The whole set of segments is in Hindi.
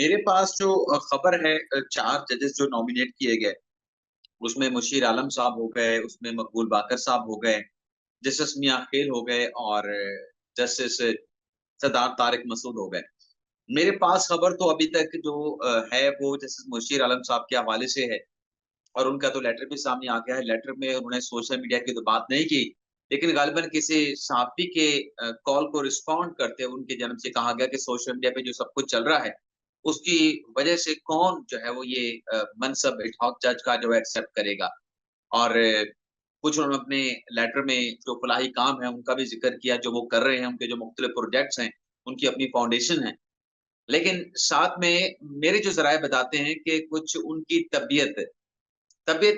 मेरे पास जो खबर है, चार जजेस जो नॉमिनेट किए गए, उसमें मुशीर आलम साहब हो गए, उसमें मकबूल बाकर साहब हो गए, जस्टिस मियां खेल हो गए और जस्टिस सरदार तारिक मसूद हो गए। मेरे पास खबर तो अभी तक जो है वो जस्टिस मुशीर आलम साहब के हवाले से है और उनका तो लेटर भी सामने आ गया है। लेटर में उन्होंने सोशल मीडिया की तो बात नहीं की, लेकिन गालिबन किसी सहाफ़ी के कॉल को रिस्पॉन्ड करते हुए उनकी जानब से कहा गया कि सोशल मीडिया पे जो सब कुछ चल रहा है, उसकी वजह से कौन जो है वो ये मनसब एड हॉक जज का जो है एक्सेप्ट करेगा। और कुछ उन्होंने अपने लेटर में जो फलाही काम है उनका भी ज़िक्र किया, जो वो कर रहे हैं, उनके जो मुख्तलिफ प्रोजेक्ट्स हैं, उनकी अपनी फाउंडेशन है। लेकिन साथ में मेरे जो ज़राए बताते हैं कि कुछ उनकी तबीयत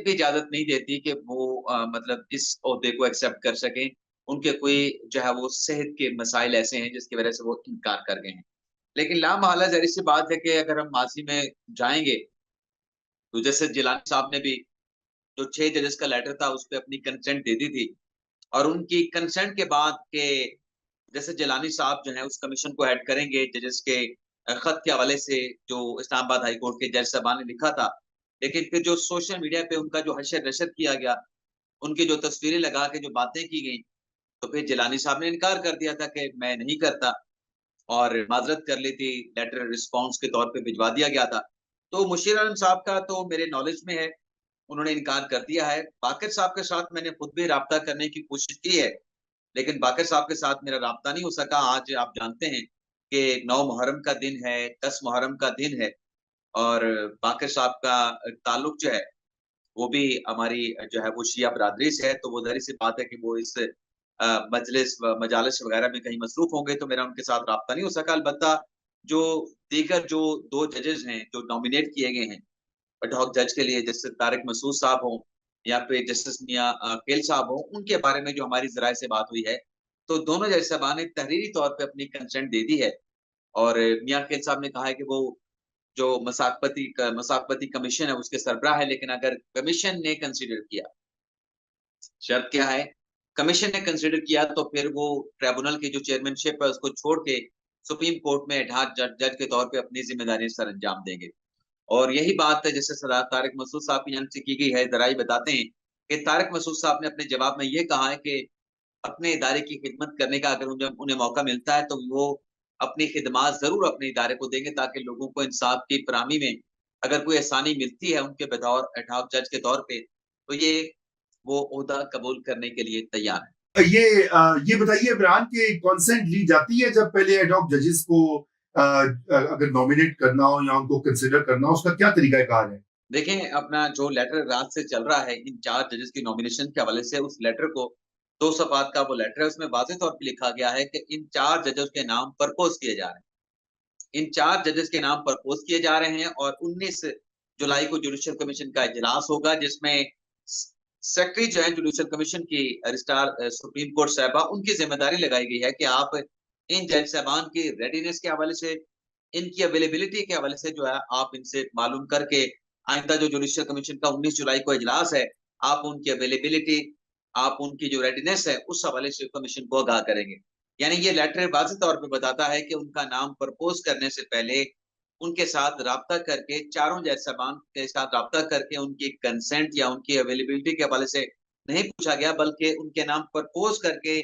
भी इजाज़त नहीं देती कि वो मतलब इस ओहदे को एक्सेप्ट कर सकें। उनके कोई जो है वो सेहत के मसाइल ऐसे हैं जिसकी वज़ह से वो इनकार कर गए हैं। लेकिन लामहला ज़ाहिर-सी बात है कि अगर हम माज़ी में जाएँगे, तो जैसे जिलानी साहब ने भी जो 6 जजेस का लेटर था उस पे अपनी कंसेंट दे दी थी और उनकी कंसेंट के बाद के जैसे जिलानी साहब जो है उस कमीशन को हेड करेंगे जजेस के खत के हवाले से जो इस्लामाबाद हाई कोर्ट के जज साहबान ने लिखा था। लेकिन फिर जो सोशल मीडिया पे उनका जो हशर-नशर किया गया, उनकी जो तस्वीरें लगा के जो बातें की गई, तो फिर जिलानी साहब ने इनकार कर दिया था कि मैं नहीं करता और माज़रत कर ली थी, लेटर रिस्पॉन्स के तौर पे भिजवा दिया गया था। तो मुशीर आलम साहब का तो मेरे नॉलेज में है, उन्होंने इनकार कर दिया है। बाक़िर साहब के साथ मैंने खुद भी राब्ता करने की कोशिश की है, लेकिन बाक़िर साहब के साथ मेरा राब्ता नहीं हो सका। आज आप जानते हैं कि 9 मुहर्रम का दिन है, 10 मुहर्रम का दिन है और बाक़िर साहब का ताल्लुक जो है, वो भी हमारी जो है वो शिया बिरादरी से है, तो वो ज़ाहिर-सी बात है कि वो इस मजलिस व मजालिस वग़ैरह में कहीं मसरूफ़ होंगे, तो मेरा उनके साथ राब्ता नहीं हो सका। अलबत्ता जो दीगर जो 2 जजेस हैं, जो नॉमिनेट किए गए हैं एड हॉक जज के लिए, जस्टिस तारिक मसूद साहब हों या फिर जस्टिस मियां खेल साहब हों, उनके बारे में जो हमारी ज़राए से बात हुई है, तो दोनों जज साहबान ने तहरीरी तौर पे अपनी कंसेंट दे दी है और मियां खेल साहब ने कहा है कि वो जो मसाकपती कमीशन है उसके सरबराह है, लेकिन अगर कमीशन ने कंसीडर किया, शर्त क्या है? कमीशन ने कंसीडर किया तो फिर वो ट्रिब्यूनल की जो चेयरमैनशिप है उसको छोड़ के सुप्रीम कोर्ट में एड हॉक जज के तौर पे अपनी ज़िम्मेदारियाँ सरअंजाम देंगे। और यही बात है जैसे सरदार तारिक मसूद साहब की जानिब से की गई है, ज़राए बताते हैं कि तारिक मसूद साहब ने अपने जवाब में ये कहा है कि अपने इदारे की खिदमत करने का अगर उन्हें उन्हें मौका मिलता है, तो वो अपनी खिदमात ज़रूर अपने इदारे को देंगे ताकि लोगों को इंसाफ की फराहमी में अगर कोई आसानी मिलती है उनके बतौर एड हॉक जज के तौर पे, तो वो ओहदा कबूल करने के लिए तैयार है। ये बताइए इमरान के कंसेंट ली जाती है जब पहले एड हॉक जजेस को अगर नॉमिनेट करना हो या उनको कंसिडर करना हो, उसका क्या तरीका कार है? देखें, अपना जो लेटर रात से चल रहा है इन 4 जजेस की नॉमिनेशन के हवाले से, उस लेटर को 2 सफ़ात का वो लेटर है, उसमें वाज़ेह तौर पे लिखा गया है कि इन 4 जजेस के नाम प्रपोज़ किए जा रहे हैं। इन 4 जजेस के नाम प्रपोज़ किए जा रहे हैं और 19 जुलाई को जुडिशियल कमीशन का इजलास होगा जिसमें स सेक्रेटरी जो है जुडिशियल कमीशन की रजिस्ट्रार सुप्रीम कोर्ट साहिबा, उनकी ज़िम्मेदारी लगाई गई है कि आप इन जज साहिबान की रेडीनेस के हवाले से, इनकी अवेलेबिलिटी के हवाले से जो है आप इनसे मालूम करके आइंदा जो जुडिशियल कमीशन का 19 जुलाई को इजलास है, आप उनकी अवेलेबिलिटी, आप उनकी जो रेडीनेस है, उस हवाले से कमीशन को आगाह करेंगे। यानी ये लेटर वाज़ेह तौर पे बताता है कि उनका नाम प्रपोज़ करने से पहले उनके साथ राब्ता करके, चारों जज साहबान के साथ राब्ता करके उनकी कंसेंट या उनकी अवेलेबिलिटी के हवाले से नहीं पूछा गया, बल्कि उनके नाम प्रपोज़ करके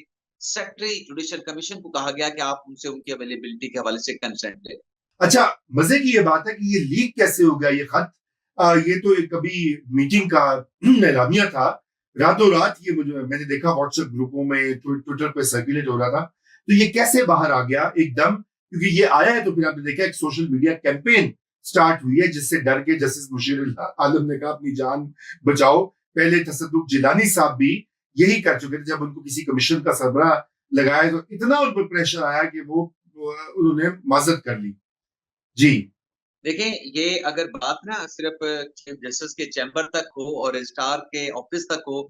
सेक्रेटरी जुडिशियल कमीशन को कहा गया कि आप उनसे उनकी अवेलेबिलिटी के हवाले से कंसेंट लें। अच्छा, मजे की ये बात है कि ये लीक कैसे हो गया ये खत? ये तो एक कभी मीटिंग का एलामिया था, रातों रात ये मुझे मैंने देखा व्हाट्सएप ग्रुपों में, ट्विटर पे सर्कुलेट हो रहा था। तो ये कैसे बाहर आ गया एकदम? क्योंकि ये आया है तो फिर आपने देखा एक सोशल मीडिया कैंपेन स्टार्ट हुई है जिससे डर के जस्टिस मुशीर आलम ने कहा अपनी जान बचाओ। पहले तसद्दुक जिलानी साहब भी यही कर चुके थे जब उनको किसी कमीशन का सरबराह लगाया तो इतना उन पर प्रेशर आया कि वो उन्होंने माजरत कर ली। जी। देखें, ये अगर बात ना सिर्फ़ चीफ जस्टिस के चैम्बर तक हो और रजिस्ट्रार के ऑफ़िस तक हो,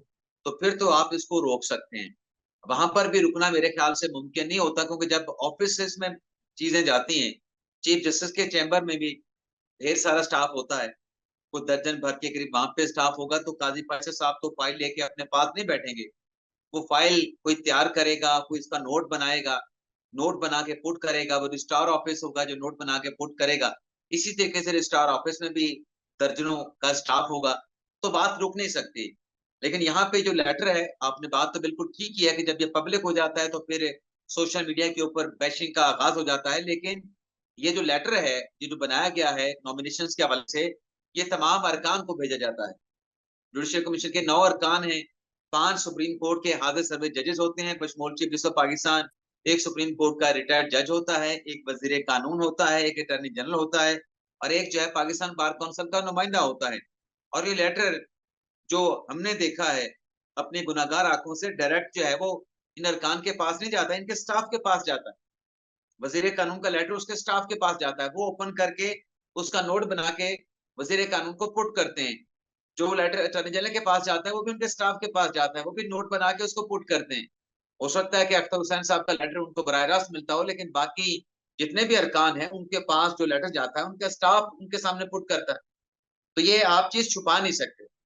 तो फिर तो आप इसको रोक सकते हैं। वहाँ पर भी रुकना मेरे ख़्याल से मुमकिन नहीं होता क्योंकि जब ऑफ़िसेज़ में चीज़ें जाती हैं, चीफ जस्टिस के चैम्बर में भी ढेर सारा स्टाफ़ होता है, कुछ दर्जन भर के करीब वहाँ पे स्टाफ़ होगा, तो काज़ी पाशा साहब तो फ़ाइल लेके अपने पास नहीं बैठेंगे। वो फ़ाइल कोई तैयार करेगा, कोई इसका नोट बनाएगा, नोट बना के पुट करेगा, वो रजिस्ट्रार ऑफ़िस होगा जो नोट बना के पुट करेगा। इसी तरीके से रजिस्ट्रार ऑफिस में भी दर्जनों का स्टाफ होगा, तो बात रुक नहीं सकती। लेकिन यहाँ पे जो लेटर है, आपने बात तो बिल्कुल ठीक किया कि जब ये पब्लिक हो जाता है तो फिर सोशल मीडिया के ऊपर बैशिंग का आगाज हो जाता है। लेकिन ये जो लेटर है, ये जो बनाया गया है नॉमिनेशंस के हवाले से, ये तमाम अरकान को भेजा जाता है। जुडिशियल कमीशन के 9 अरकान हैं, 5 सुप्रीम कोर्ट के हाजिर सर्विस जजेस होते हैं बशमूल chief justice of Pakistan, 1 supreme court का रिटायर्ड जज होता है, 1 वजीर कानून होता है, 1 अटॉर्नी जनरल होता है और 1 जो है पाकिस्तान बार काउंसिल का नुमाइंदा होता है। और ये लेटर जो हमने देखा है अपनी गुनाहगार आंखों से, डायरेक्ट जो है वो इन अरकान के पास नहीं जाता है, इनके स्टाफ के पास जाता है। वजीर कानून का लेटर उसके स्टाफ के पास जाता है, वो ओपन करके उसका नोट बना के वजीर कानून को पुट करते हैं। जो लेटर अटॉर्नी जनरल के पास जाता है वो भी उनके स्टाफ के पास जाता है, वो भी नोट बना के उसको पुट करते हैं। हो सकता है कि अख्तर हुसैन साहब का लेटर उनको बराह रास्त मिलता हो, लेकिन बाकी जितने भी अरकान हैं उनके पास जो लेटर जाता है उनका स्टाफ उनके सामने पुट करता है। तो ये आप चीज छुपा नहीं सकते।